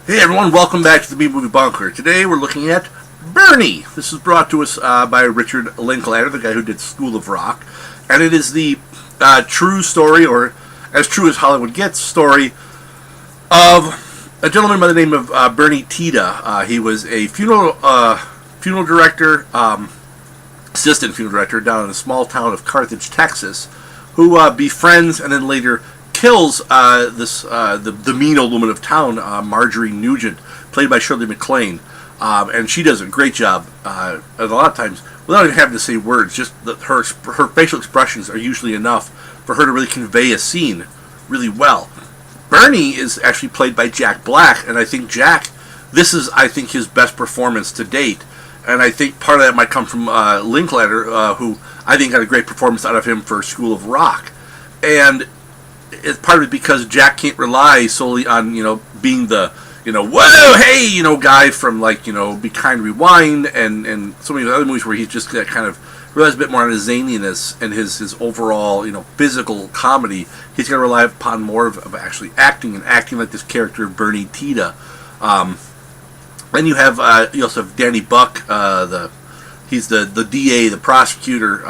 Hey everyone, welcome back to the B-Movie Bunker. Today we're looking at Bernie. This is brought to us by Richard Linklater, the guy who did School of Rock. And it is the true story, or as true as Hollywood gets, story of a gentleman by the name of Bernie Tiede. He was a funeral director, assistant funeral director down in the small town of Carthage, Texas, who befriends and then later kills the mean old woman of town, Marjorie Nugent, played by Shirley MacLaine, and she does a great job. And a lot of times, without even having to say words, just her facial expressions are usually enough for her to really convey a scene really well. Bernie is actually played by Jack Black, and I think this is his best performance to date. And I think part of that might come from Linklater, who I think had a great performance out of him for School of Rock, and it's part of it because Jack can't rely solely on being the whoa hey guy from Be Kind, Rewind and so many other movies where he's just kind of relies a bit more on his zaniness and his overall physical comedy. He's got to rely upon more of actually acting like this character of Bernie Tiede. Then you also have Danny Buck, he's the DA, the prosecutor,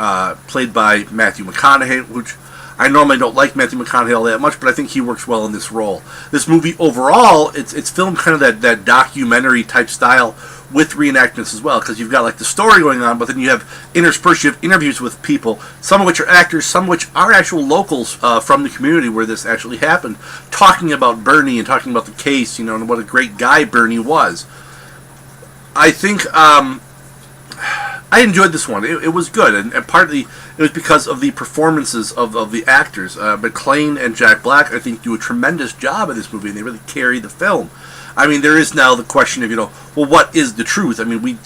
played by Matthew McConaughey, which I normally don't like Matthew McConaughey all that much, but I think he works well in this role. This movie overall, it's filmed kind of that documentary type style with reenactments as well, because you've got the story going on, but then you have interspersed, you have interviews with people, some of which are actors, some of which are actual locals from the community where this actually happened, talking about Bernie and talking about the case, and what a great guy Bernie was. I think I enjoyed this one. It was good, and partly it was because of the performances of the actors. MacLaine and Jack Black, I think, do a tremendous job in this movie, and they really carry the film. I mean, there is now the question of, well, what is the truth? I mean,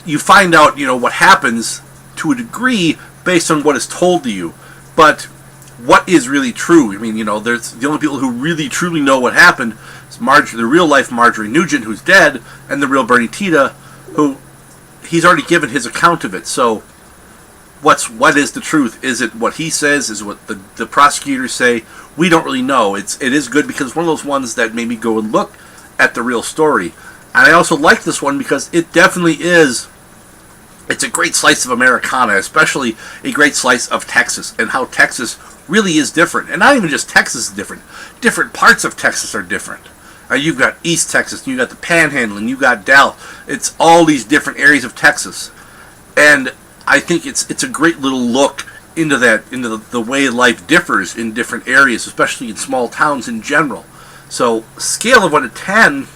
you find out, what happens to a degree based on what is told to you, but what is really true? I mean, there's the only people who really truly know what happened is the real life Marjorie Nugent, who's dead, and the real Bernie Tiede, who he's already given his account of it. So what is the truth? Is it what he says? Is it what the prosecutors say? We don't really know. It is good because it's one of those ones that made me go and look at the real story. And I also like this one because it definitely is. It's a great slice of Americana, especially a great slice of Texas, and how Texas really is different. And not even just Texas is different. Different parts of Texas are different. You've got East Texas, you've got the Panhandle, and you've got Dallas. It's all these different areas of Texas. And I think it's a great little look into the way life differs in different areas, especially in small towns in general. So, scale of 1 to 10,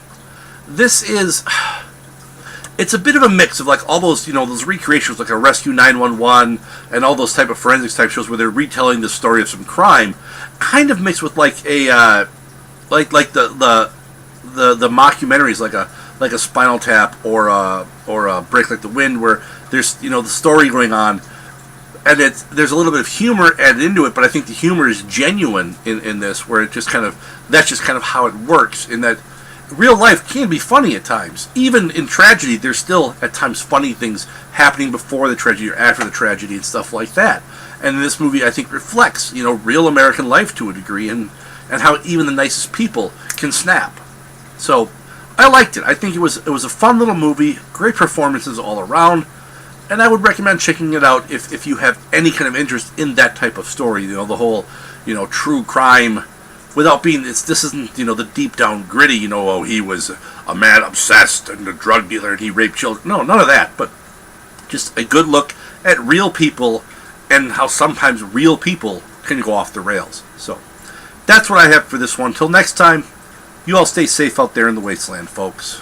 it's a bit of a mix of all those, those recreations like a Rescue 911 and all those type of forensics type shows where they're retelling the story of some crime, kind of mixed with the mockumentaries like a Spinal Tap or a Break Like the Wind, where there's the story going on, and there's a little bit of humor added into it, but I think the humor is genuine in this, where that's just kind of how it works, in that real life can be funny at times. Even in tragedy, there's still at times funny things happening before the tragedy or after the tragedy and stuff like that. And this movie, I think, reflects real American life to a degree, and how even the nicest people can snap. So I liked it. I think it was a fun little movie, great performances all around, and I would recommend checking it out if you have any kind of interest in that type of story. The whole true crime, without being this isn't the deep down gritty. He was a man obsessed and a drug dealer and he raped children. No, none of that. But just a good look at real people and how sometimes real people can go off the rails. So that's what I have for this one. Till next time, you all stay safe out there in the wasteland, folks.